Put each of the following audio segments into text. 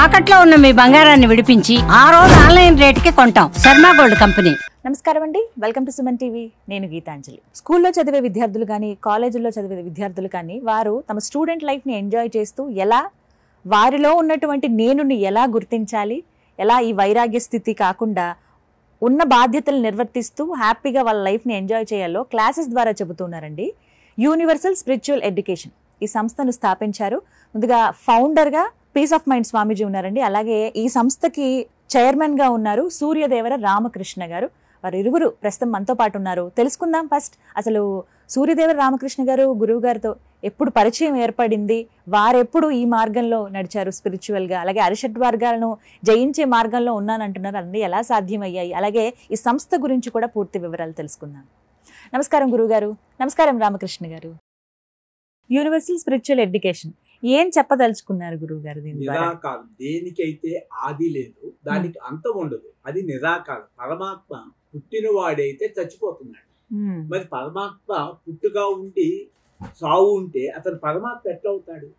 తాకట్లో ఉన్న మీ బంగారాన్ని విడిపించి ఆ రోజు ఆన్లైన్ రేటుకి కొంటాం. Sharma gold company. నమస్కారం అండి, వెల్కమ్ టు సుమన్ టీవీ. నేను గీతాంజలి. స్కూల్లో చదివే విద్యార్థులు కానీ, కాలేజీల్లో చదివే విద్యార్థులు కానీ, వారు తమ స్టూడెంట్ లైఫ్ని ఎంజాయ్ చేస్తూ ఎలా వారిలో ఉన్నటువంటి నేనుని ఎలా గుర్తించాలి, ఎలా ఈ వైరాగ్య స్థితి కాకుండా ఉన్న బాధ్యతలు నిర్వర్తిస్తూ హ్యాపీగా వాళ్ళ లైఫ్ని ఎంజాయ్ చేయాలో క్లాసెస్ ద్వారా చెబుతున్నారండి. యూనివర్సల్ స్పిరిచువల్ ఎడ్యుకేషన్ ఈ సంస్థను స్థాపించారు. ముందుగా ఫౌండర్గా పీస్ ఆఫ్ మైండ్ స్వామీజీ ఉన్నారండి. అలాగే ఈ సంస్థకి చైర్మన్గా ఉన్నారు సూర్యదేవర రామకృష్ణ గారు. వారు ఇరువురు ప్రస్తుతం మనతో పాటు ఉన్నారు. తెలుసుకుందాం ఫస్ట్ అసలు సూర్యదేవర రామకృష్ణ గారు గురువు గారితో ఎప్పుడు పరిచయం ఏర్పడింది, వారెప్పుడు ఈ మార్గంలో నడిచారు స్పిరిచువల్గా, అలాగే అరిషడ్ వర్గాలను జయించే మార్గంలో ఉన్నానంటున్నారు. అన్నీ ఎలా సాధ్యమయ్యాయి, అలాగే ఈ సంస్థ గురించి కూడా పూర్తి వివరాలు తెలుసుకుందాం. నమస్కారం గురువుగారు. నమస్కారం రామకృష్ణ గారు. యూనివర్సల్ స్పిరిచువల్ ఎడ్యుకేషన్ ఏం చెప్పదలుచుకున్నారు గురువు గారు? నిరాకారం, దేనికైతే ఆది లేదు దానికి అంతం ఉండదు, అది నిరాకారం. పరమాత్మ పుట్టినవాడైతే చచ్చిపోతున్నాడు. మరి పరమాత్మ పుట్టుగా ఉండి సావు ఉంటే అతను పరమాత్మ ఎట్లా అవుతాడు?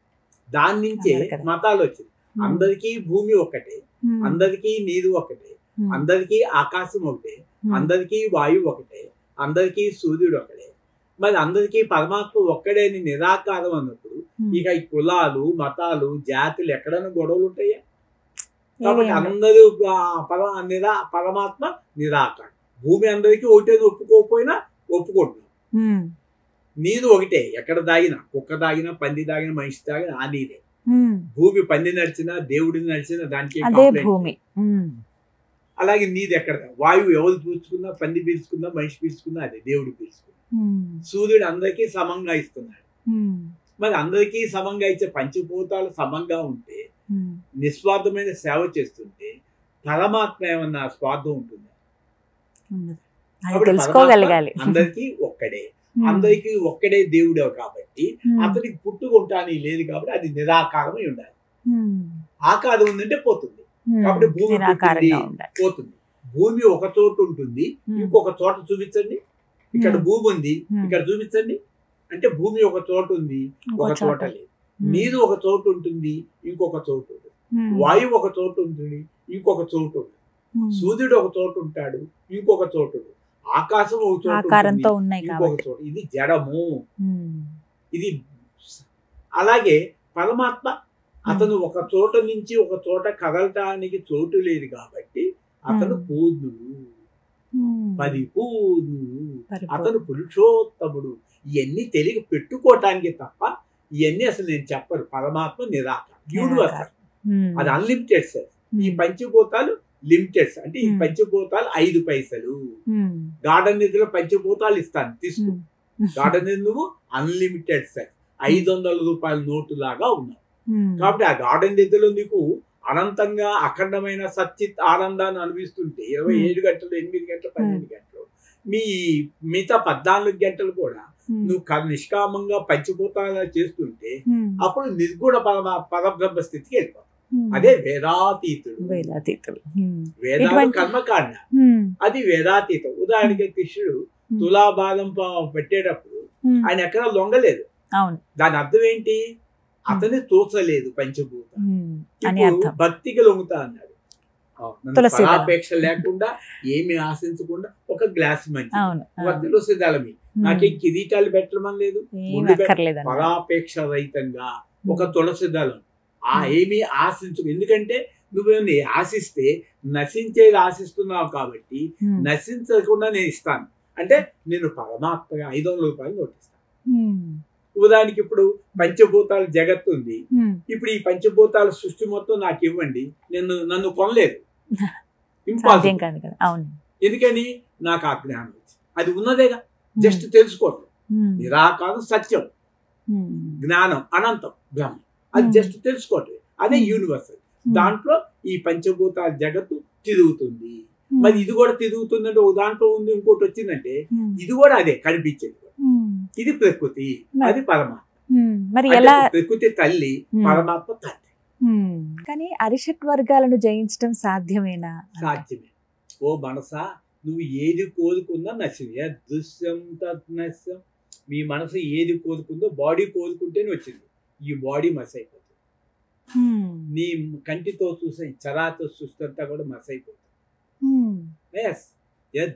దాని నుంచే మతాలు వచ్చింది. అందరికీ భూమి ఒకటే, అందరికీ నీరు ఒకటే, అందరికీ ఆకాశం ఒకటే, అందరికీ వాయువు ఒకటే, అందరికీ సూర్యుడు ఒకటే. మరి అందరికీ పరమాత్మ ఒక్కడే అని నిరాకారం అన్నప్పుడు ఇక ఈ కులాలు మతాలు జాతులు ఎక్కడైనా గొడవలు ఉంటాయా? కాబట్టి అందరూ పరమాత్మ నిరాకారం. భూమి అందరికీ ఒకటే ఒప్పుకోకపోయినా ఒప్పుకుంటున్నాం. నీరు ఒకటే, ఎక్కడ దాగినా, కుక్క దాగినా, పంది దాగినా, మనిషి దాగినా ఆ నీరే. భూమి పంది నడిచినా దేవుడిని నడిచినా దానికి భూమి. అలాగే నీరు ఎక్కడ, వాయువు ఎవరు పీల్చుకున్నా, పంది పీల్చుకున్నా, మనిషి పీల్చుకున్నా అదే దేవుడు పీల్చుకున్నా. సూర్యుడు అందరికీ సమంగా ఇస్తున్నాడు. మరి అందరికీ సమంగా ఇచ్చే పంచభూతాలు సమంగా ఉంటే, నిస్వార్థమైన సేవ చేస్తుంటే పరమాత్మ ఏమన్నా స్వార్థం ఉంటుందా? అందరికీ ఒక్కడే, అందరికీ ఒక్కడే దేవుడే కాబట్టి అతనికి పుట్టుకుంటాని లేదు కాబట్టి అది నిరాకారమై ఉండాలి. ఆకారం ఉందంటే పోతుంది. కాబట్టి భూమి పోతుంది. భూమి ఒక చోట ఉంటుంది, ఇంకొక చోట చూపించండి. ఇక్కడ భూమి ఉంది, ఇక్కడ చూపించండి. అంటే భూమి ఒక చోట ఉంది, ఒక చోట లేదు. నీరు ఒక చోటు ఉంటుంది, ఇంకొక చోటు ఉంటుంది. వాయువు ఒక చోటు ఉంటుంది, ఇంకొక చోటు ఉంటుంది. సూర్యుడు ఒక చోటు ఉంటాడు, ఇంకొక చోటు ఉంటుంది. ఆకాశం ఒక చోటు, ఇంకొక చోటు. ఇది జడము. ఇది అలాగే పరమాత్మ అతను ఒక చోట నుంచి ఒక చోట కదలటానికి చోటు లేదు కాబట్టి అతను పూర్ణుడు, పరిపూర్ణుడు, అతను పురుషోత్తముడు. ఇవన్నీ తెలియ పెట్టుకోవటానికి తప్ప ఇవన్నీ అసలు నేను చెప్పరు. పరమాత్మ నిరాకారం, యూనివర్సల్, అది అన్లిమిటెడ్ సార్. ఈ పంచభూతాలు లిమిటెడ్. అంటే ఈ పంచభూతాలు 5 పైసలు. గార్డెన్ నిధిలో పంచభూతాలు ఇస్తాను, తీసుకో. గార్డెన్ నిధి నువ్వు అన్లిమిటెడ్ సార్. 500 రూపాయల నోటు లాగా ఉన్నావు. కాబట్టి ఆ గార్డెన్ నిధిలో నీకు అనంతంగా అఖండమైన సచ్చిత్ ఆనందాన్ని అనిపిస్తుంటే 27 గంటలు, 8 గంటలు, 12 గంటలు, మిగతా 14 గంటలు కూడా నువ్వు నిష్కామంగా పంచభూతాలు చేస్తుంటే అప్పుడు నిర్గుణ పరబ్రహ్మ స్థితికి వెళ్ళిపోతావు. అదే వేదాతీతుడు. వేదాలు కర్మకాండ, అది వేదాతీతం. ఉదాహరణకి కృష్ణుడు తులాభారం పెట్టేటప్పుడు ఆయన ఎక్కడా లొంగలేదు. దాని అర్థం ఏంటి? అతని తోచలేదు పంచభూతం. భక్తికి లొంగుతా అన్నాడు. ఫలాపేక్ష లేకుండా, ఏమి ఆశించకుండా ఒక గ్లాస్ మంచి, ఒక తులసి దళమి, నాకేం కిరీటాలు పెట్టడం లేదు, ఫలాపేక్ష రహితంగా ఒక తులసి దళం. ఏమీ ఆశించు. ఎందుకంటే నువ్వేమి ఆశిస్తే నశించేది ఆశిస్తున్నావు కాబట్టి నశించకుండా నేను ఇస్తాను. అంటే నేను పరమాత్మగా 500 రూపాయలు నోటిస్తాను. ఉదాహరణకి ఇప్పుడు పంచభూతాల జగత్తు ఉంది. ఇప్పుడు ఈ పంచభూతాల సృష్టి మొత్తం నాకు ఇవ్వండి, నన్ను కొనలేదు. ఇంపాసిబుల్. ఎందుకని? నాకు ఆ జ్ఞానం వచ్చింది. అది ఉన్నదేగా, జస్ట్ తెలుసుకోవటం. నిరాకారం సత్యం, జ్ఞానం అనంతం, బ్రహ్మ. అది జస్ట్ తెలుసుకోవటం. అదే యూనివర్సల్. దాంట్లో ఈ పంచభూతాల జగత్తు తిరుగుతుంది. మరి ఇది కూడా తిరుగుతుందంటే ఒక దాంట్లో ఉంది, ఇంకోటి వచ్చిందంటే ఇది కూడా అదే కనిపించేది. ఇది ప్రకృతి, అది పరమాత్మ. మరి ఎలా? ప్రకృతి తల్లి, పరమాత్మ తండ్రి. కానీ అరిషట్ వర్గాలను జయించడం సాధ్యమేనా? సాధ్యమే. ఓ మనసా, నువ్వు ఏది కోరుకున్నా నశింది. దృశ్యం తత్నశ్యం. మీ మనసు ఏది కోరుకుందో, బాడీ కోరుకుంటేనే వచ్చింది. ఈ బాడీ మస్ అయిపోతుంది. నీ కంటితో చూసే చరాతో చూస్తుంటా కూడా మసైపోతుంది. ఎస్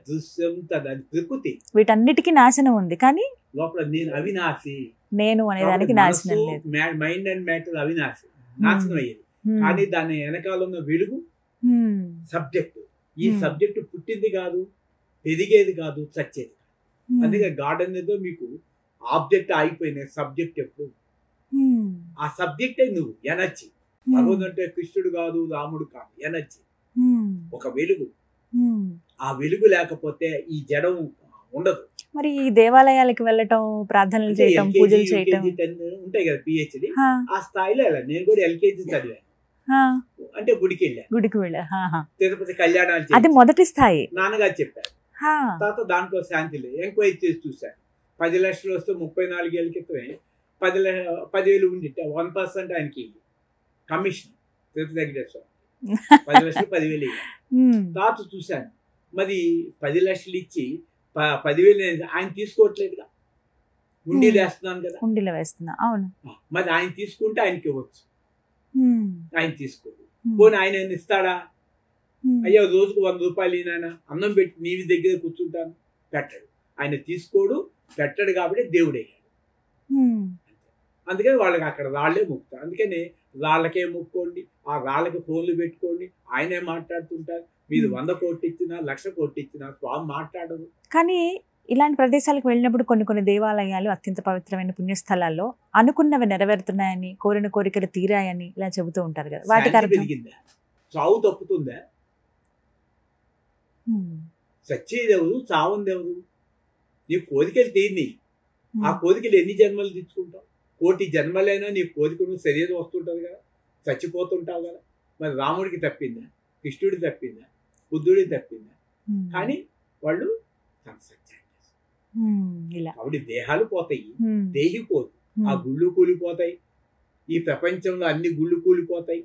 దృశ్యం అది ప్రకృతి, వీటన్నిటికీ నాశనం ఉంది, కానీ లోపల నేను అవినాశి, నేను అనేదానికి నాశనం లేదు. మైండ్ అండ్ మ్యాటర్ అవినాశి, నాశనం అయ్యేది. కానీ దాని వెనకాల ఉన్న వెలుగు సబ్జెక్టు. ఈ సబ్జెక్టు పుట్టింది కాదు, పెరిగేది కాదు, చచ్చేది. అందుకే గార్డెన్ ఏదో మీకు ఆబ్జెక్ట్ ఆగిపోయిన సబ్జెక్ట్ ఎప్పుడు ఆ సబ్జెక్టే నువ్వు ఎనర్జీ. భగవంతుడు అంటే కృష్ణుడు కాదు, రాముడు కాదు, ఎనర్జీ, ఒక వెలుగు. ఆ వెలుగు లేకపోతే ఈ జడం ఉండదు. మరి ఈ దేవాలయాలకు వెళ్ళటం, ప్రార్థనలు చేయటం, పూజలు చేయటం ఉంటాయి కదా, పిహెచ్డి ఆ స్థాయిలో వెళ్ళాను. నేను కూడా ఎల్కేజీ చదివాను, అంటే గుడికి వెళ్ళా, తిరుపతి కళ్యాణాలు, అది మొదటి స్థాయి. నాన్నగారు చెప్పారు. తర్వాత దాంట్లో శాంతి లేదు. ఎంక్వైరీ చేసి చూశాను. 10 లక్షలు వస్తే 34 ఏళ్ళ క్రితమే 10,000 ఉండి 1% ఆయనకి కమిషన్ తిరుపతి వెంకటేశ్వర 10 లక్షలు 10,000 తర్వాత చూశాను. మరి 10 లక్షలు ఇచ్చి 10,000 ఆయన తీసుకోవట్లేదుగా, ఉండీలు వేస్తున్నాను కదా, ఉండీలు వేస్తున్నా. అవును, మరి ఆయన తీసుకుంటే ఆయనకి ఇవ్వచ్చు, ఆయన తీసుకోడు. పోనీ ఆయన ఇస్తాడా? అయ్యా రోజుకు 100 రూపాయలు ఈయన అన్నం పెట్టి నీవి దగ్గర కూర్చుంటాను, పెట్టడు. ఆయన తీసుకోడు, పెట్టడు, కాబట్టి దేవుడు అయ్యాడు. అందుకని వాళ్ళకి అక్కడ రాళ్లే మొక్కుతారు. అందుకని రాళ్ళకే మొక్కోండి, ఆ రాళ్ళకి ఫోన్లు పెట్టుకోండి, ఆయనే మాట్లాడుతుంటారు. మీరు 100 కోట్లు ఇచ్చినా 1,00,000 కోట్లు ఇచ్చినా స్వామి మాట్లాడదు. కానీ ఇలాంటి ప్రదేశాలకు వెళ్ళినప్పుడు కొన్ని దేవాలయాలు అత్యంత పవిత్రమైన పుణ్యస్థలాల్లో అనుకున్నవి నెరవేరుతున్నాయని, కోరిన కోరికలు తీరాయని ఇలా చెబుతూ ఉంటారు కదా, వాటికి అర్థం పెరిగిందా? చావు తప్పుతుందా? చచ్చేదెవరు, చావుందెవరు? నీ కోరికలు తీరిని. ఆ కోరికలు ఎన్ని జన్మలు తెచ్చుకుంటావు? 1,000,000 జన్మలైనా నీ కోరికను శరీరం వస్తుంటుంది కదా, చచ్చిపోతుంటావు కదా. మరి రాముడికి తప్పిందా, కృష్ణుడికి తప్పిందా, బుద్ధుడికి తప్పిందా? కానీ వాళ్ళు కాబట్టి దేహాలు పోతాయి, దేహి పోదు. ఆ గుళ్ళు కూలిపోతాయి, ఈ ప్రపంచంలో అన్ని గుళ్ళు కూలిపోతాయి,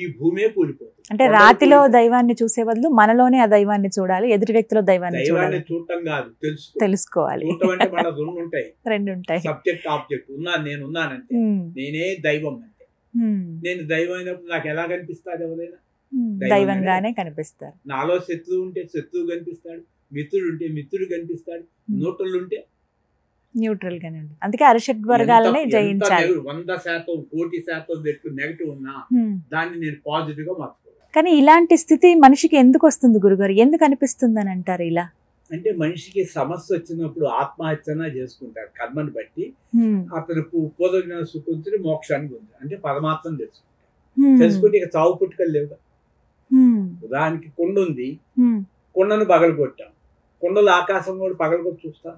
ఈ భూమే కూలిపోతుంది. అంటే రాతిలో దైవాన్ని చూసే బదులు మనలోనే ఆ దైవాన్ని చూడాలి, ఎదుటి వ్యక్తిలో దైవాన్ని చూడటం కాదు, తెలుసుకోవాలి. రెండు ఉంటాయి, సబ్జెక్ట్ ఆబ్జెక్ట్. నేను ఉన్నానంటే నేనే దైవం అంటే. నేను దైవం అయినప్పుడు నాకు ఎలా కనిపిస్తాడు? ఎవరైనా దైవంగానే కనిపిస్తారు. నాలో శత్రువు ఉంటే శత్రువు కనిపిస్తాడు, మిత్రుడు ఉంటే మిత్రుడు కనిపిస్తాడు, న్యూట్రల్ ఉంటే న్యూట్రల్ గానే ఉంటుంది. అందుకే అరిషడ్ వర్గాలనే జయించాలి. 100% 1,00,00,000 నెగటివ్ ఉన్నా దాన్ని నేను పాజిటివ్ గా మార్చుకోవాలి. కానీ ఇలాంటి స్థితి మనిషికి ఎందుకు వస్తుంది గురుగారు? ఎందుకు అనిపిస్తుంది అని అంటారు ఇలా? అంటే మనిషికి సమస్య వచ్చినప్పుడు ఆత్మహత్యన చేసుకుంటాడు కర్మని బట్టి. అతను పూర్వజ్ఞాన సుఖించి మోక్షానికి ఉంది అంటే పరమాత్మను తెలుసుకుంటాడు. తెలుసుకుంటే ఇక చావు పుట్టుకలు లేవు. ఉదాహరణకి కొండ ఉంది, కొండను పగలగొట్టాం, కొండలు ఆకాశం కూడా పగలగొట్టి చూస్తాం.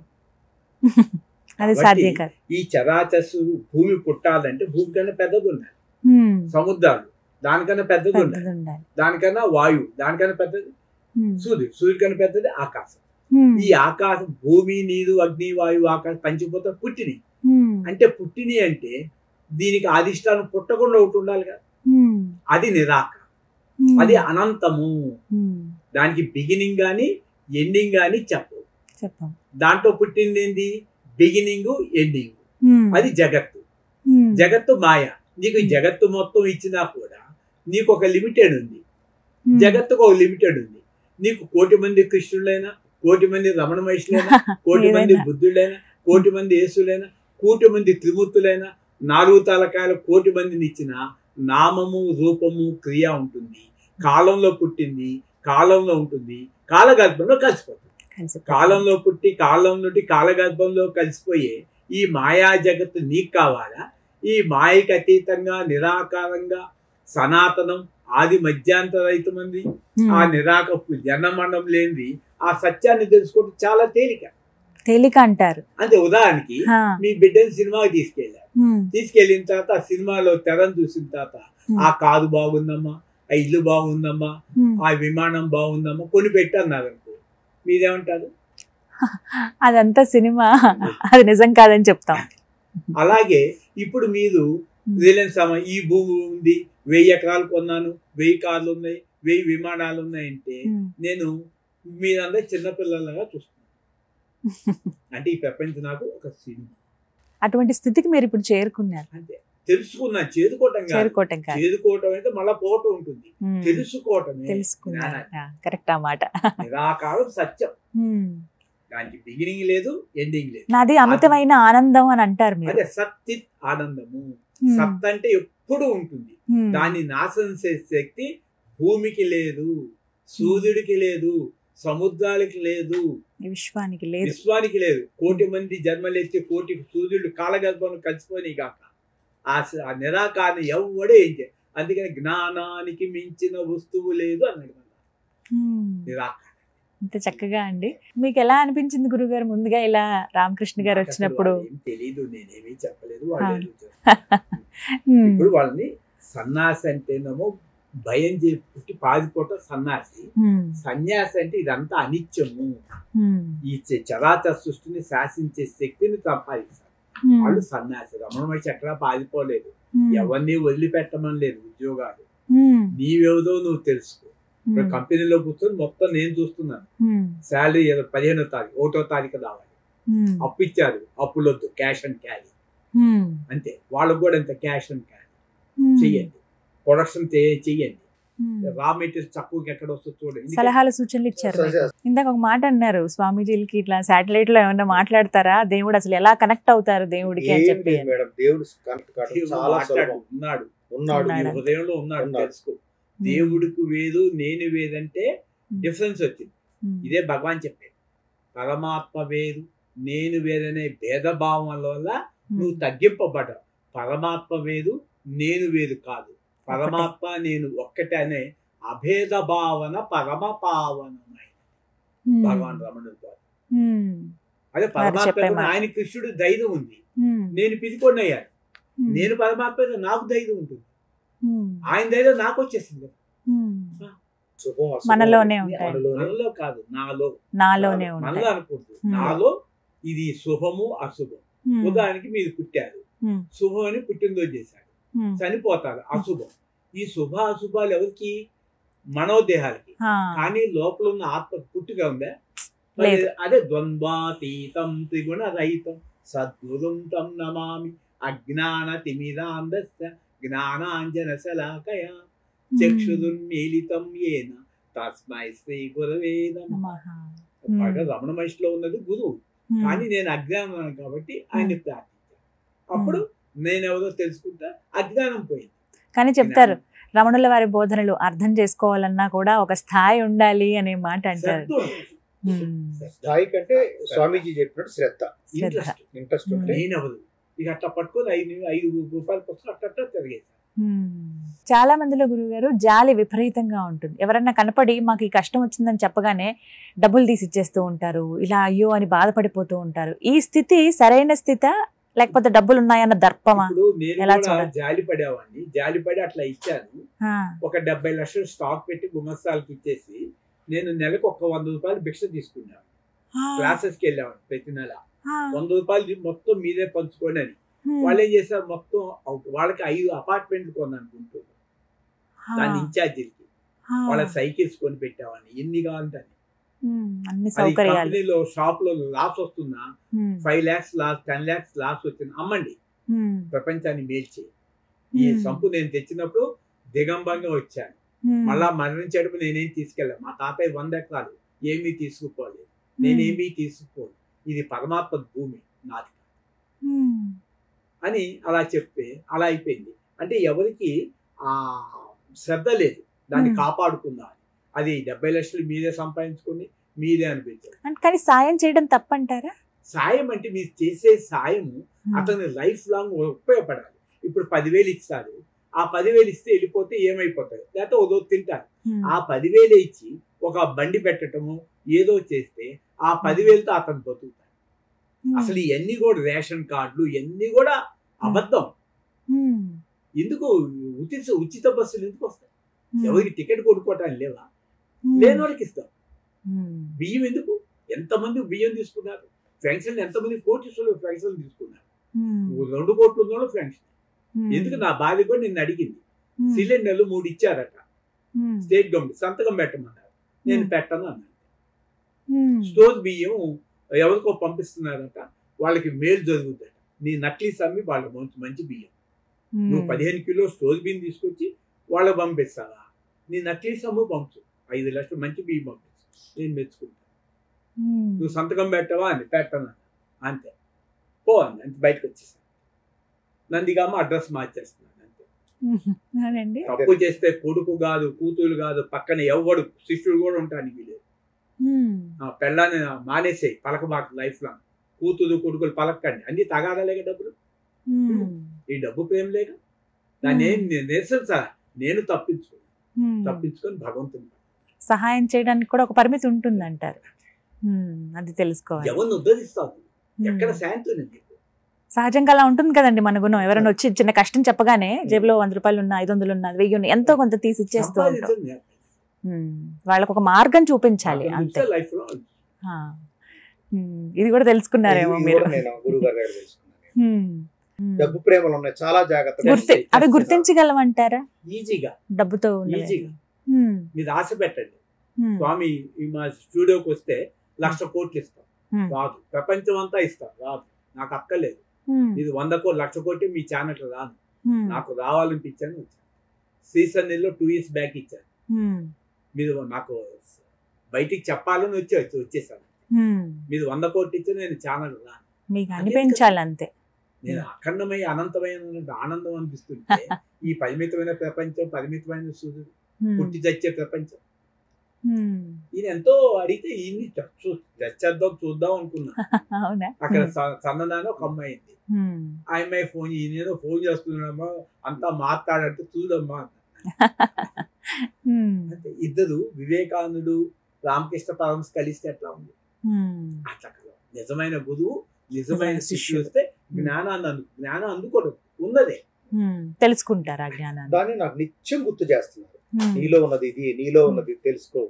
ఈ చరాచస్సు భూమి పుట్టాలంటే భూమి కన్నా పెద్దది ఉండాలి, సముద్రాలు దానికన్నా పెద్దది ఉండాలి, దానికన్నా వాయువు దానికన్నా పెద్దది సూర్యుడు, సూర్యుడి కన్నా పెద్దది ఆకాశం. ఈ ఆకాశం భూమి, నీరు, అగ్ని, వాయువు, ఆకాశం పంచిపోతా పుట్టిని. అంటే పుట్టిని అంటే దీనికి అధిష్టానం పుట్టకుండా ఒకటి ఉండాలి కదా, అది నిరాకారం, అది అనంతము. దానికి బిగినింగ్ గాని ఎండింగ్ గాని చెప్పు. దాంట్లో పుట్టింది ఏంది? Beginning ending. అది జగత్తు. జగత్తు మాయ. నీకు జగత్తు మొత్తం ఇచ్చినా కూడా నీకు ఒక లిమిటెడ్ ఉంది, జగత్తుకు ఒక లిమిటెడ్ ఉంది. నీకు 1,00,00,000 మంది కృష్ణులైనా, 1,00,00,000 మంది రమణ మహర్షులైనా, 1,00,00,000 మంది బుద్ధులైనా, 1,00,00,000 మంది యేసులైనా, 1,00,00,000 మంది త్రిమూర్తులైనా, 4 తలకాయల 1,00,00,000 మందిని ఇచ్చిన నామము, రూపము, క్రియ ఉంటుంది. కాలంలో పుట్టింది, కాలంలో ఉంటుంది, కాలగర్భంలో కలిసిపోతుంది. కాలంలో పుట్టి కాలం నుండి కాలగర్భంలో కలిసిపోయే ఈ మాయా జగత్తు నీకు కావాలా? ఈ మాయకి అతీతంగా నిరాకారంగా సనాతనం ఆది మధ్యాంతరహితమంది ఆ నిరాకపు జన్మమరణం లేనిది ఆ సత్యాన్ని తెలుసుకోవడం చాలా తేలిక అంటారు. అంటే ఉదాహరణకి మీ బిడ్డని సినిమాకి తీసుకెళ్ళిన తర్వాత ఆ సినిమాలో తెరను చూసిన తర్వాత ఆ కారు బాగుందమ్మా, ఆ ఇల్లు బాగుందమ్మా, ఆ విమానం బాగుందమ్మా కొని పెట్టన్నారు అనుకో, మీరేమంటారు? అదంతా సినిమా, అది నిజం కాదని చెప్తాం. అలాగే ఇప్పుడు మీరు రిలయన్స్ ఈ భూమి ఉంది, 1000 ఎకరాలు కొన్నాను, 1000 కార్లు ఉన్నాయి, 1000 విమానాలు ఉన్నాయంటే నేను మీరందరూ చిన్నపిల్లలుగా చూస్తున్నాను. అంటే ఈ ప్రపంచం నాకు ఒక సినిమా. అటువంటి స్థితికి మీరు ఇప్పుడు చేరుకున్నారు. అంతే. తెలుసుకున్నా, చేదుకోవటం కాదు. చేరుకోవటం కాదు, చేదుకోవటం అయితే మళ్ళా పోవటం ఉంటుంది. ఉమ్, తెలుసుకోవటమే తెలుసుకున్నా. జ్ఞానం. కరెక్ట్ ఆ మాట. నిరాకారం సత్యం. ఉమ్. దానికి బిగినింగ్ లేదు, ఎండింగ్ లేదు. నాది అమితమైన ఆనందం అని అంటారు మీరు. అదే సత్తిత్ ఆనందము. ఉమ్, సత్ అంటే ఎప్పుడు ఉంటుంది. ఉమ్, దాన్ని నాశనం చేసే శక్తి భూమికి లేదు, సూర్యుడికి లేదు, సముద్రాలకి లేదు, ఈ విశ్వానికి లేదు. విశ్వానికి లేదు. 1,000,000 మంది జన్మలెత్తి 1,000,000 సూర్యుడు కాలగర్భం కలిసిపోయి కాక ఆ నిరాకారాన్ని ఎవడో ఏం చేయాలి. అందుకని జ్ఞానానికి మించిన వస్తువు లేదు అన్నాడు మన ఉమ్. నిరాకారం. ఇంత చక్కగా అండి. మీకు ఎలా అనిపించింది గురుగారు ముందుగా ఇలా రామకృష్ణ గారు వచ్చినప్పుడు? ఏం తెలీదు, నేనేమీ చెప్పలేదు. వాళ్ళు ఏదో ఉమ్, ఇప్పుడు వాళ్ళని సన్నాసి అంటేనేమో భయం పుట్టి పారిపోవటం సన్నాసి. ఉమ్, సన్యాసి అంటే ఇదంతా అనిత్యము, ఉమ్, ఈ చరాచర సృష్టిని శాసించే శక్తిని సంపాదిస్తారు. ఉమ్, వాళ్ళు సన్యాసి. రమణ మహర్షి ఎక్కడా పారిపోలేదు, ఉమ్, ఎవరిని వదిలిపెట్టమని లేదు. ఉద్యోగాలు ఉమ్, నీవేదో నువ్వు తెలుసుకో. ఇప్పుడు ఉమ్, కంపెనీలో కూర్చొని మొత్తం నేను చూస్తున్నాను. ఉమ్, శాలరీ 15వ తారీఖు 1వ తారీఖు రావాలి. ఉమ్, అప్పు ఇచ్చారు, అప్పులొద్దు, క్యాష్ అండ్ క్యారీ. ఉమ్, అంతే. వాళ్ళకు కూడా అంత క్యాష్ అండ్ క్యారీ ఉమ్, చెయ్యండి, ప్రొడక్షన్ చెయ్యండి. ఉమ్. రా మెటీరియల్ చక్కగా ఎక్కడ వస్తుందో చూడండి. సలహాలు సూచనలు ఇచ్చారు మీకు. ఇందాక ఒక మాట అన్నారు, స్వామీజీలకి ఇట్లా శాటిలైట్ లో ఏమన్నా మాట్లాడతారా, దేవుడు అసలు ఎలా కనెక్ట్ అవుతారు దేవుడికి అని చెప్పి. మేడం దేవుడు కనెక్ట్ కావడం దేవుడు చాలా మాట్లాడు సులభం. ఉన్నాడు, ఉన్నాడు. నీ హృదయంలో ఉన్నాడు, తెలుసుకో. దేవుడికి వేరు, నేను వేదంటే డిఫరెన్స్ వచ్చింది. ఇదే భగవాన్ చెప్పాడు. పరమాత్మ వేరు, నేను వేరనే భేదభావం వల్ల నువ్వు తగ్గింపబడ్డావు. పరమాత్మ వేరు, నేను వేరు కాదు. పరమాత్మ నేను ఒక్కటే అనే అభేద భావన పరమ పావనమై భగవాన్ రమణుడు ద్వారా. అదే పరమాత్మ ఆయన కృష్ణుడు ధైర్యం ఉంది, నేను పిలుచుకొని అయ్యాను. నేను పరమాత్మ నాకు ధైర్యం ఉంటుంది, ఆయన ధైర్యం నాకు వచ్చేసింది. మనలోనే ఉంటాయి, మనలో కాదు, నాలోనే మనలో ఉంటాయి. అనుకుంటుంది. నాలో ఇది శుభము అశుభం. ఉదాహరణకి మీరు పుట్టారు, శుభం అని పుట్టినరోజు చేశారు, చనిపోతారు అశుభం. ఈ శుభ అశుభాలు ఎవరికి? మనోదేహాలకి. కానీ లోపల ఉన్న ఆత్మ పుట్టుగా ఉందా? అదే ద్వంద్వాతీతం త్రిగుణ రహితం సద్గురుం తం నమామి అజ్ఞాన తిమిరాంధస్య జ్ఞానాంజన శలాకయ చక్షురున్మీలితం యేన తస్మై శ్రీ గురవే నమః. రమణ మహర్షిలో ఉన్నది గురువు, కానీ నేను అజ్ఞానం కాబట్టి ఆయన్ని ప్రార్థించాను. అప్పుడు నేనెవరో తెలుసుకుంటా, అజ్ఞానం పోయింది. కానీ చెప్తారు రమణుల వారి బోధనలు అర్థం చేసుకోవాలన్నా కూడా ఒక స్థాయి ఉండాలి అనే మాట అంటారు. స్థాయి కంటే స్వామీజీ చెప్పినట్టు శ్రద్ధ, ఇంట్రెస్ట్ ఉంటే నేనెవరు ఇక అట్లా పట్టుకొని 5 రూపాయల పుస్తకం అట్లా తిరిగేశాను. చాలా మందిలో గురువుగారు జాలి విపరీతంగా ఉంటుంది. ఎవరన్నా కనపడి మాకు ఈ కష్టం వచ్చిందని చెప్పగానే డబ్బులు తీసి ఇచ్చేస్తూ ఉంటారు, ఇలా అయ్యో అని బాధపడిపోతూ ఉంటారు. ఈ స్థితి సరైన స్థితి లేకపోతే డబ్బులు ఉన్నాయన్న దర్పమా? ఎలా జాలి పడేవాడిని, జాలిపడి అట్లా ఇచ్చాను. ఒక 70 లక్షలు స్టాక్ పెట్టి గుమస్తాలకి ఇచ్చేసి నేను నెలకు 100 రూపాయలు భిక్ష తీసుకున్నాను. క్లాసెస్కి వెళ్ళేవాడిని ప్రతి నెల. 100 రూపాయలు మొత్తం మీదే పంచుకోండి అని. వాళ్ళు ఏం చేశారు, మొత్తం వాళ్ళకి 5 అపార్ట్మెంట్లు కొన్నానుకుంటున్నారు. దాని ఇన్ఛార్జీలకి వాళ్ళ సైకిల్స్ కొని పెట్టేవాడిని, ఎన్ని కావాలంటే కంపెనీలో షాప్ లో లాస్ వస్తున్నా 5 lakhs లాస్, 10 lakhs లాస్ వచ్చింది, అమ్మండి, ప్రపంచాన్ని మేల్చి. ఈ సంపు నేను తెచ్చినప్పుడు దిగంబంగా వచ్చాను. మళ్ళా మరణించేటప్పుడు నేనేం తీసుకెళ్ళాను. మా తాతయ్య 100 ఎకరాలు ఏమీ తీసుకుపోలేదు, నేనేమీ తీసుకోలేదు, ఇది పరమాత్మ భూమి నాది అని అలా చెప్తే అలా అయిపోయింది. అంటే ఎవరికి ఆ శ్రద్ధ లేదు దాన్ని కాపాడుకుందాం. అది 70 లక్షలు మీరే సంపాదించుకుని మీరే అనిపించారు. కానీ సాయం చేయడం తప్పంటారా? సాయం అంటే మీరు చేసే సాయము అతని లైఫ్ లాంగ్ ఉపయోగపడాలి. ఇప్పుడు 10,000 ఇస్తారు, ఆ 10,000 ఇస్తే వెళ్ళిపోతే ఏమైపోతాయి, లేకపోతే ఓదో తింటారు. ఆ 10,000 ఇచ్చి ఒక బండి పెట్టడము ఏదో చేస్తే ఆ 10,000తో అతను బతుకుతాడు. అసలు ఇవన్నీ కూడా రేషన్ కార్డులు ఇవన్నీ కూడా అబద్ధం. ఎందుకు ఉచిత బస్సులు ఎందుకు వస్తాయి? ఎవరికి టికెట్ కొనుక్కోవటానికి లేవా? లేని వాళ్ళకి ఇస్తాం. బియ్యం ఎందుకు? ఎంతమంది బియ్యం తీసుకున్నారు? పెన్షన్ ఎంతమంది కోటీశ్వరులు పెన్షన్ తీసుకున్నారు? 2 కోట్లు ఉన్న వాళ్ళు పెన్షన్ ఎందుకు? నా భార్య కూడా నిన్ను అడిగింది, సిలిండర్లు 3 ఇచ్చారట, స్టేట్ గవర్నమెంట్ సంతకం పెట్టమన్నారు, నేను పెట్టను అన్నాను. స్టోర్ బియ్యం ఎవరికో పంపిస్తున్నారట, వాళ్ళకి మేలు జరుగుతుందట, నీ నకిలీ సమ్మి వాళ్ళ మంచి బియ్యం నువ్వు 15 కిలో స్టోర్ బియ్యం తీసుకొచ్చి వాళ్ళకి పంపిస్తావా? నీ నకిలీ సొమ్ము పంపు, 5 లక్షలు మంచి బియ్యం పంపించు, నేను మెచ్చుకుంటాను. నువ్వు సంతకం పెట్టవా అని పెట్టను, అంతే పో అంది, అంతే బయటకు వచ్చేసాను. నందిగామ అడ్రస్ మార్చేస్తున్నాను అంతే. తప్పు చేస్తే కొడుకు కాదు, కూతురు కాదు, పక్కన ఎవడు శిష్యుడు కూడా ఉంటానికి లేదు. పెళ్ళాన్ని మానేసేయి, పలకబాకు లైఫ్ లాంగ్. కూతురు కొడుకులు పలకండి, అన్ని తగాదాలేక డబ్బులు. ఈ డబ్బు ప్రేమ లేక దాన్ని ఏం నిరసించాల. నేను తప్పించుకొని భగవంతుని సహాయం చేయడానికి కూడా ఒక పరిమితి ఉంటుంది అంటారు. అది తెలుసుకోవాలి. ఎవరిని ఉద్ధరిస్తావు, ఎక్కడ శాంతి ఉంది? సహజంగా అలా ఉంటుంది కదండి మన గుణం. ఎవరైనా వచ్చి చిన్న కష్టం చెప్పగానే జేబులో 100 రూపాయలు ఉన్నా, 500 ఉన్నా, 1000 ఉన్నా, ఎంతో కొంత తీసి ఇచ్చేస్తూ ఉంటాం. వాళ్ళకు ఒక మార్గం చూపించాలి అంతే. ఇది కూడా తెలుసుకున్నారేమో మీరు. డబ్బు ప్రేమలు ఉన్నాయి, చాలా జాగ్రత్తగా అవి గుర్తించగలమంటారా? ఈజీగా డబ్బుతో మీద ఆశ పెట్టండి. స్వామి మా స్టూడియోకి వస్తే 1,00,000 కోట్లు ఇస్తాం, రాదు. ప్రపంచం అంతా ఇస్తాం, రాదు. నాకు అక్కర్లేదు. ఇది 100 కోట్లు 1,00,000 కోట్లు మీ ఛానల్ రాను. నాకు రావాలనిపించాను, వచ్చాను. సీజన్లో 2 years బ్యాక్ ఇచ్చాను. మీరు నాకు బయటికి చెప్పాలని వచ్చేసాను. మీరు 100 కోట్లు ఇచ్చి నేను ఛానల్ రాను, మీకు అనిపించాలి అంతే. నేను అఖండమైన అనంతమైన ఆనందం అనిపిస్తుంటే ఈ పరిమితమైన ప్రపంచం, పరిమితమైన సూర్యుడు, పుట్టి చచ్చే ప్రపంచం. ఈయన ఎంతో అడిగితే ఈయన్ని చచ్చేద్దాం చూద్దాం అనుకున్నా. అక్కడ సన్నదాని ఒక అమ్మాయి ఉంది. ఆ అమ్మాయి ఫోన్, ఈయన ఫోన్ చేస్తున్నాడమ్మా, అంతా మాట్లాడంటే చూడమ్మా. అంటే ఇద్దరు వివేకానందుడు, రామకృష్ణ పరమహంస కలిస్తే ఎట్లా ఉంది అట్లా కదా. నిజమైన గురువు, నిజమైన శిష్యుడు వస్తే జ్ఞానం అందుకోవడం ఉన్నదే తెలుసుకుంటారు. ఆ జ్ఞానాన్ని దాన్ని నాకు నిత్యం గుర్తు చేస్తున్నారు. నీలో ఉన్నది ఇది, నీలో ఉన్నది తెలుసుకో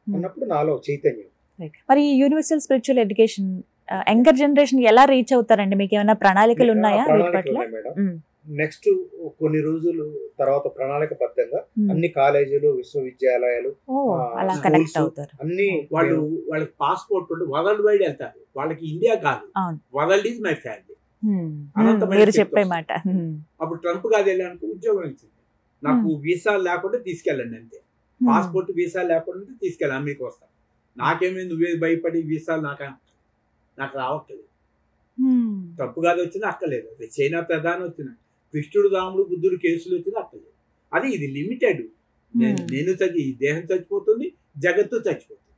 అన్నప్పుడు నాలో చైతన్యం. మరి universal spiritual education younger generation ఎలా రీచ్ అవుతారండి? మీకు ఏమైనా ప్రణాళికలు ఉన్నాయా? నెక్స్ట్ కొన్ని రోజులు తర్వాత ప్రణాళికబద్ధంగా అన్ని కాలేజీలు, విశ్వవిద్యాలయాలు అన్ని వాళ్ళకి పాస్పోర్ట్ ఉంటే వరల్డ్ వైడ్ వెళ్తారు. వాళ్ళకి ఇండియా కాదు, వరల్డ్ ఈజ్ మై ఫ్యామిలీ. మీరు చెప్పే మాట. అప్పుడు ట్రంప్ కాదు వెళ్ళానికి ఉద్యోగం ఇచ్చింది. నాకు వీసా లేకుండా తీసుకెళ్ళండి అంతే. పాస్పోర్ట్ వీసా లేకుండా తీసుకెళ్ళి అమెరికా వస్తాను. నాకేమైంది, నువ్వే భయపడి వీసాలు నాకు రావట్లేదు. తప్పు కాదు వచ్చినా అక్కలేదు. చైనా ప్రధాని వచ్చినా, కృష్ణుడు, రాముడు, బుద్ధుడు కేసులు వచ్చినా అక్కలేదు. అది ఇది లిమిటెడ్. నేను ఈ దేహం చచ్చిపోతుంది, జగత్తు చచ్చిపోతుంది.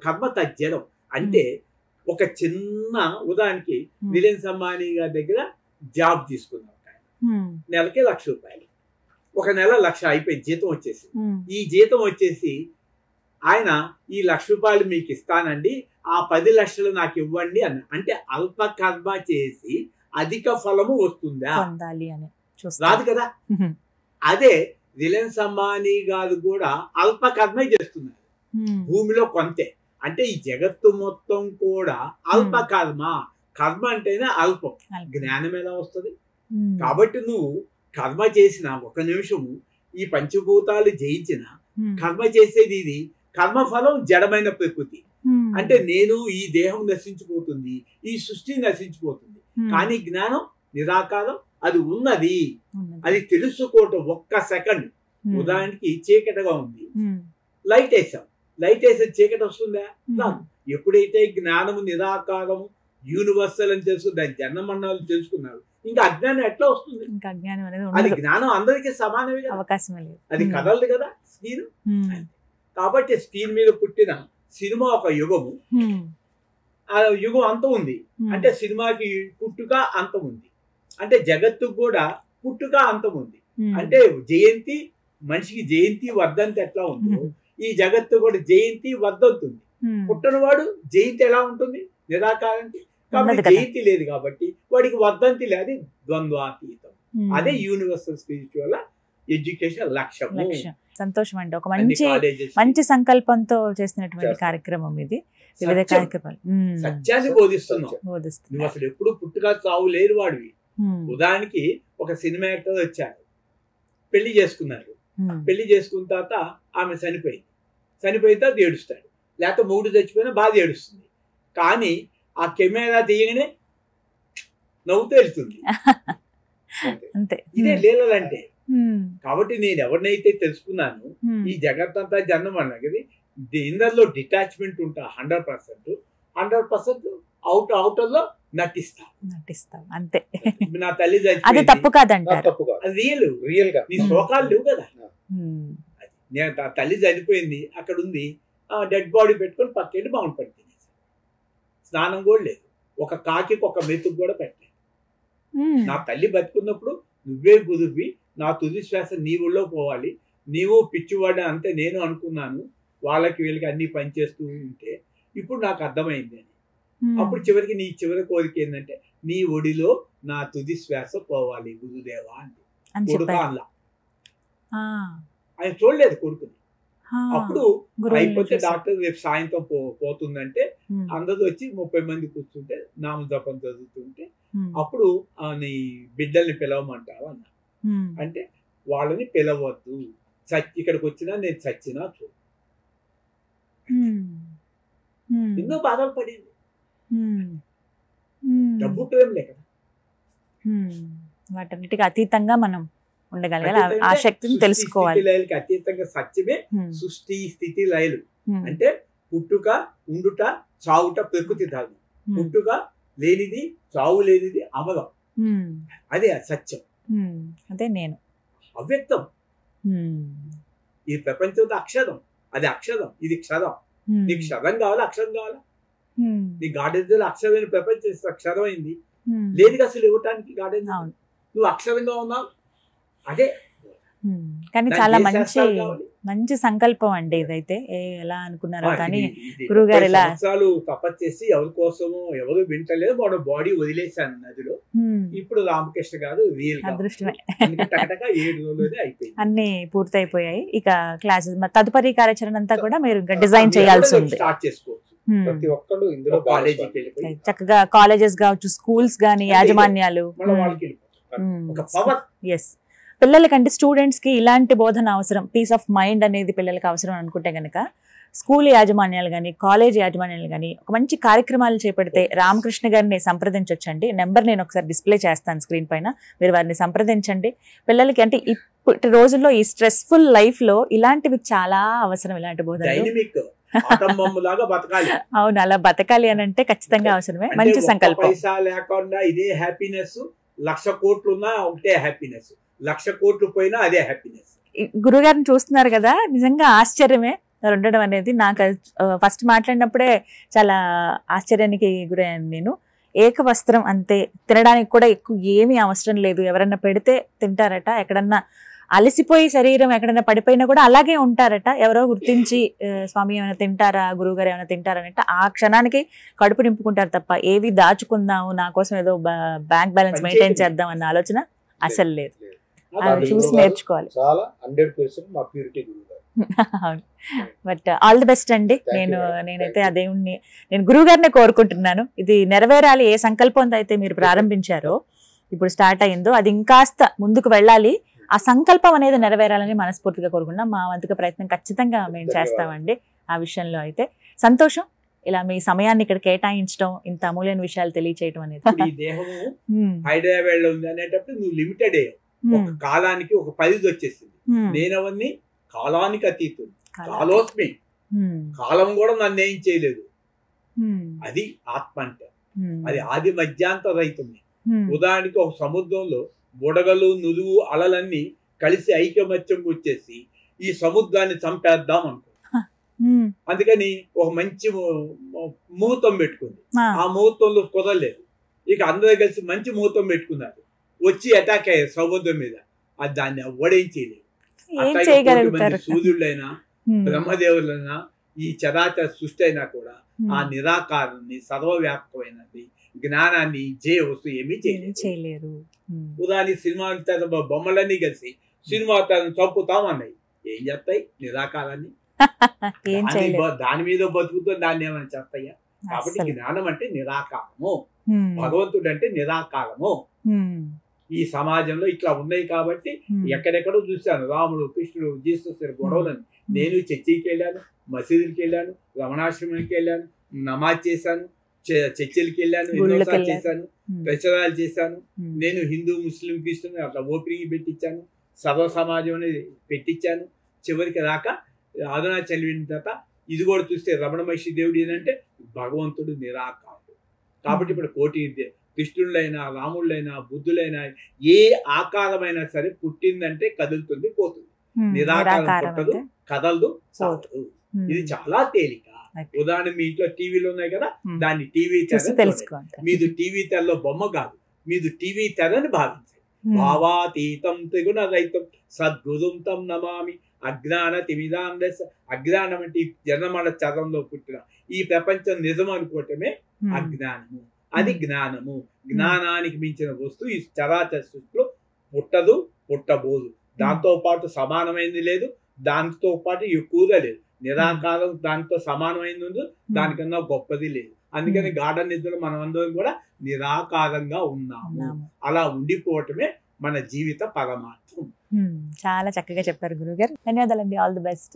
కర్మ తగ్గడం అంటే ఒక చిన్న ఉదాహరణకి రిలయన్స్ అంబానీ గారి దగ్గర జాబ్ తీసుకున్నాం. నెలకి 1,00,000 రూపాయలు. ఒక నెల 1,00,000 అయిపోయి జీతం వచ్చేసి, ఈ జీతం వచ్చేసి ఆయన ఈ 1,00,000 రూపాయలు మీకు ఇస్తానండి, ఆ 10 లక్షలు నాకు ఇవ్వండి అన్న. అంటే అల్ప కర్మ చేసి అధిక ఫలము వస్తుందా? రాదు కదా. అదే రిలయన్స్ అంబానీ గారు కూడా అల్ప కర్మే చేస్తున్నారు. భూమిలో కొంతే. అంటే ఈ జగత్తు మొత్తం కూడా అల్ప కర్మ. కర్మ అంటేనే అల్పం. జ్ఞానం ఎలా వస్తుంది? కాబట్టి నువ్వు కర్మ చేసిన ఒక నిమిషము ఈ పంచభూతాలు జయించిన కర్మ చేసేది ఇది. కర్మఫలం జడమైన ప్రకృతి. అంటే నేను ఈ దేహం నశించిపోతుంది, ఈ సృష్టి నశించిపోతుంది. కానీ జ్ఞానం నిరాకారం, అది ఉన్నది. అది తెలుసుకోవటం ఒక్క సెకండ్. ఉదాహరణకి చీకటిగా ఉంది, లైట్ వేసాం, లైట్ వేసే చీకటి వస్తుందా? ఎప్పుడైతే జ్ఞానము నిరాకారము యూనివర్సల్ అని తెలుసు, దాని జన్మమరణాలు తెలుసుకున్నారు, ఇంకా అజ్ఞానం ఎట్లా వస్తుంది? అది జ్ఞానం అందరికీ సమానమే కదా, అవకాశం లేదు. అది కదలదు కదా స్క్రీన్. కాబట్టి స్క్రీన్ మీద పుట్టిన సినిమా ఒక యుగము, ఆ యుగం అంతం ఉంది. అంటే సినిమాకి పుట్టుక అంతం ఉంది. అంటే జగత్తుకు కూడా పుట్టుక అంతం ఉంది. అంటే జయంతి, మనిషికి జయంతి వర్ధంతి ఎట్లా ఉందో ఈ జగత్తు కూడా జయంతి వర్ధంతి ఉంది. పుట్టనవాడు జయంతి ఎలా ఉంటుంది? నిరాకారానికి. కాబట్టి జయంతి లేదు కాబట్టి వాడికి వర్ధంతి లేదు, ద్వంద్వాతీతం. అదే యూనివర్సల్ స్పిరిచువల్ ఎడ్యుకేషన్ లక్ష్యము. సంతోషం అండి. ఒక మంచి సంకల్పంతో చేసినటువంటి కార్యక్రమం ఇది. వివిధ కార్యక్రమాలు సత్యాన్ని బోధిస్తున్నావు. నువ్వు అసలు ఎప్పుడు పుట్టుక చావు లేరు వాడివి. ఉదాహరణకి ఒక సినిమా యాక్టర్ వచ్చాడు, పెళ్లి చేసుకున్నాడు. పెళ్లి చేసుకున్న తర్వాత ఆమె చనిపోయింది. చనిపోయిన తర్వాత ఏడుస్తాడు, లేకపోతే మూడు చచ్చిపోయినా బాధ ఏడుస్తుంది. కానీ ఆ కెమెరా తీయగానే నవ్వుతూ వెళ్తుంది. అంతే. ఇదే లీలలంటే. కాబట్టి నేను ఎవరినైతే తెలుసుకున్నాను, ఈ జగత్తంతా జన్మం అన్నది ఇందరిలో డిటాచ్మెంట్ ఉంటా 100% అవుటర్ లో నటిస్తాం అంతే. నా తల్లి అది తప్పు కాదంటారు. రియల్ గా నీ శోకాలు లేవు కదా. నేను తల్లి చనిపోయింది, అక్కడ ఉంది, డెడ్ బాడీ పెట్టుకొని పక్కెళ్ళి బాగుండి పడి తినేసి, స్నానం కూడా లేదు, ఒక కాకి ఒక మెతుకు కూడా పెట్టలేదు. నా తల్లి బతుకున్నప్పుడు నువ్వే గురువి, నా తుది శ్వాస నీ ఊళ్ళో పోవాలి, నీవు పిచ్చివాడు అంతే నేను అనుకున్నాను, వాళ్ళకి వీళ్ళకి అన్ని పనిచేస్తూ ఉంటే ఇప్పుడు నాకు అర్థమైంది అని. అప్పుడు చివరికి నీ చివరి కోరిక ఏంటంటే నీ ఒడిలో నా తుది శ్వాస పోవాలి గురుదేవా అని. కొడుకు అలా ఆయన చూడలేదు కొడుకుని. అప్పుడు అయిపోతే డాక్టర్ రేపు సాయంత్రం పోతుందంటే అందరూ వచ్చి 30 మంది కూర్చుంటే నామ జపం చదువుతుంటే అప్పుడు నీ బిడ్డల్ని పిలవమంటావు అన్న. అంటే వాళ్ళని పిలవద్దు, ఇక్కడికి వచ్చినా నేను చచ్చినా చూడు. ఎన్నో బాధలు పడింది, డబ్బు ప్రేమ లేక. వాటన్నిటికి అతీతంగా మనం ఉండగలగాలి, ఆ శక్తిని తెలుసుకోవాలి. లయలకి అతీతంగా సత్యమే సృష్టి స్థితి లయలు. అంటే పుట్టుక, ఉండుట, చావుట ప్రకృతి ధర్మం. పుట్టుక లేనిది, చావు లేనిది అమలం, అదే సత్యం. అదే నేను అవ్యక్తం. ఈ ప్రపంచంతో అక్షరం, అది అక్షరం, ఇది క్షరం. నీకు క్షరం కావాలా, అక్షరం కావాలా? నీ గార్డెన్ అక్షరమైన ప్రపంచం అక్షరమైంది, లేదు అసలు ఇవ్వటానికి గార్డెన్. నువ్వు అక్షరంగా ఉన్నావు, అదే. కానీ చాలా మంచి సంకల్పం అండి ఇదైతే. ఎలా అనుకున్నారో కానీ గురువు గారు ఇలా తపస్సు చేసి ఎవరి కోసమో ఎవరు వింటలేదు, వాడు బాడీ వదిలేశాను నదిలో. ఇప్పుడు రామకృష్ణ గారు రియల్ అదృష్టమే, 7 రోజులే అయిపోయింది, అన్ని పూర్తయిపోయాయి. ఇక క్లాసెస్ తదుపరి కార్యాచరణ అంతా కూడా మీరు డిజైన్ చేయాల్సి ఉంది. స్టార్ట్ చేసుకోవచ్చు. ప్రతి ఒక్కళ్ళు ఇందులో కాలేజీకి వెళ్ళిపోయి చక్కగా కాలేజెస్ కావచ్చు, స్కూల్స్ గానీ, యాజమాన్యాలు. ఎస్, పిల్లలకంటే స్టూడెంట్స్ కి ఇలాంటి బోధన అవసరం, పీస్ ఆఫ్ మైండ్ అనేది పిల్లలకి అవసరం అనుకుంటే గనక స్కూల్ యాజమాన్యాలు కానీ, కాలేజ్ యాజమాన్యాలు కానీ ఒక మంచి కార్యక్రమాలు చేపడితే రామకృష్ణ గారిని సంప్రదించవచ్చండి. నెంబర్ నేను ఒకసారి డిస్ప్లే చేస్తాను స్క్రీన్ పైన, మీరు వారిని సంప్రదించండి. పిల్లలకి అంటే ఇప్పటి రోజుల్లో ఈ స్ట్రెస్ఫుల్ లైఫ్ లో ఇలాంటివి చాలా అవసరం, ఇలాంటి బోధన. అవును, అలా బతకాలి అని అంటే ఖచ్చితంగా అవసరమే. మంచి సంకల్పం. పైసా లేకుండా ఇదే హ్యాపీనెస్, 1,00,000 కోట్లు ఉన్నా ఒకటే హ్యాపీనెస్, 1,00,000 కోట్లు పోయినా అదే హ్యాపీనెస్. గురుగారిని చూస్తున్నారు కదా, నిజంగా ఆశ్చర్యమే ఉండడం అనేది. నాకు ఫస్ట్ మాట్లాడినప్పుడే చాలా ఆశ్చర్యానికి గురయ్యాను నేను. ఏక వస్త్రం అంతే, తినడానికి కూడా ఎక్కువ ఏమీ అవసరం లేదు. ఎవరన్నా పెడితే తింటారట, ఎక్కడన్నా అలసిపోయి శరీరం ఎక్కడైనా పడిపోయినా కూడా అలాగే ఉంటారట. ఎవరో గుర్తించి స్వామి ఏమైనా తింటారా, గురువు గారు ఏమైనా తింటారనంటే ఆ క్షణానికి కడుపు నింపుకుంటారు తప్ప ఏవి దాచుకుందాము, నా కోసం ఏదో బ్యాంక్ బ్యాలెన్స్ మెయింటైన్ చేద్దాం అన్న ఆలోచన అసలు లేదు. అవి చూసి నేర్చుకోవాలి. చాలా 100% మా ప్యూరిటీ గురువు గారు. బట్ ఆల్ ది బెస్ట్ అండి. నేనైతే ఆ దేవుణ్ణి, నేను గురువు గారినే కోరుకుంటున్నాను. ఇది నెరవేరాలి. ఏ సంకల్పంతో అయితే మీరు ప్రారంభించారో, ఇప్పుడు స్టార్ట్ అయిందో, అది ఇంకాస్త ముందుకు వెళ్ళాలి. ఆ సంకల్పం అనేది నెరవేరాలని మనస్ఫూర్తిగా కోరుకున్నాం. మా వంతుగా ప్రయత్నం ఖచ్చితంగా మేము చేస్తామండి ఆ విషయంలో. అయితే సంతోషం, ఇలా మీ సమయాన్ని ఇక్కడ కేటాయించడం, ఇంత అమూల్యమైన విషయాలు తెలియచేయడం అనేది. ఈ దేహము హైదరాబాద్ లో ఉంది అనేటప్పుడు నువ్వు లిమిటెడ్ అయ్యావు. ఒక కాలానికి ఒక పరిధి వచ్చేసింది. నేనవన్నీ కాలానికి అతీతుడు, కాలోస్మి, కాలం కూడా నన్ను ఏం చేయలేదు. అది ఆత్మ అంటే, అది ఆది మధ్యాంత రైతుంది. ఉదాహరణకి ఒక సముద్రంలో బుడగలు, నుదువు, అలలన్నీ కలిసి ఐకమత్యం వచ్చేసి ఈ సముద్రాన్ని చంపేద్దాం అనుకో. అందుకని ఒక మంచి ముహూర్తం పెట్టుకుంది. ఆ ముహూర్తంలో కుదరలేదు. ఇక అందరూ కలిసి మంచి ముహూర్తం పెట్టుకున్నారు, వచ్చి అటాక్ అయ్యారు సముద్రం మీద. అది దాన్ని ఎవ్వడేం చేయలేదు. అట్లాగే సూర్యుడైనా, బ్రహ్మదేవులైనా, ఈ చరాచర సృష్టి అయినా కూడా ఆ నిరాకారాన్ని, సర్వవ్యాపకమైనది జ్ఞానాన్ని జయ వస్తూ ఏమీ చేయలేరు. ఉదాహరణ సినిమా బొమ్మలన్నీ కలిసి సినిమా చంపుతామన్నాయి. ఏం చేస్తాయి? నిరాకారాన్ని. దాని మీద బతుకుతో దాన్ని ఏమైనా చేస్తాయా? కాబట్టి జ్ఞానం అంటే నిరాకారము, భగవంతుడు అంటే నిరాకారము. ఈ సమాజంలో ఇట్లా ఉన్నాయి కాబట్టి ఎక్కడెక్కడో చూశాను, రాముడు, కృష్ణుడు, జీసస్ గొడవలని. నేను చర్చికి వెళ్ళాను, మసీదుకి వెళ్ళాను, రమణాశ్రమానికి వెళ్ళాను, నమాజ్ చేశాను, చర్చిలకి వెళ్ళాను, గుళ్ళకి ఎన్నోసార్లు వెళ్ళారు. చేశాను, ఉమ్, ప్రచారాలు చేశాను. ఉమ్, నేను హిందూ ముస్లిం క్రిస్టియన్ అట్లా ఓపెనింగ్ పెట్టించాను, సర్వ సమాజం అనేది పెట్టించాను. చివరికి రాక అరుణాచల్ వెళ్ళిన తర్వాత ఇది కూడా చూస్తే రమణ మహర్షి దేవుడు ఏంటంటే భగవంతుడు నిరాకారుడు. కాబట్టి ఇప్పుడు కోటి కృష్ణుళ్ళైనా రాముళ్ళైనా బుద్ధులైనా ఏ ఆకారమైనా సరే పుట్టిందంటే కదులుతుంది, పోతుంది. ఉమ్, నిరాకారం నిరాకారం పుట్టదు, అంటే కదలదు, సాగదు. ఉమ్, ఇది చాలా తేలిక. Okay. ఉదాహరణ మీ ఇంట్లో టీవీలు ఉన్నాయి కదా, ఉమ్, దాన్ని టీవీ తెర చూసి చూడండి. తెలుసుకోండి. మీది టీవీ తెరలో బొమ్మ కాదు, మీది టీవీ తెరని భావించండి. భావాతీతం త్రిగుణ రహితం సద్గురుం తం నమామి. అజ్ఞాన తిమిదాందశ. అజ్ఞానం అంటే ఈ జనమల చరంలో పుట్టిన ఈ ప్రపంచం నిజం అనుకోవటమే అజ్ఞానము. అది జ్ఞానము. జ్ఞానానికి మించిన వస్తువు ఈ చరాచర సృష్టిలో పుట్టదు, పుట్టబోదు. దాంతో పాటు సమానమైంది లేదు, దాంతో పాటు ఎక్కువగా లేదు. నిరాకారం దాంతో సమానమైంది ఉంది, దానికన్నా గొప్పది లేదు. అందుకని గాఢ నిద్రలో మనం అందరం కూడా నిరాకారంగా ఉన్నాము. అలా ఉండిపోవటమే మన జీవిత పరమార్థం. చాలా చక్కగా చెప్పారు గురుగారు. ధన్యవాదాలండి. All the best.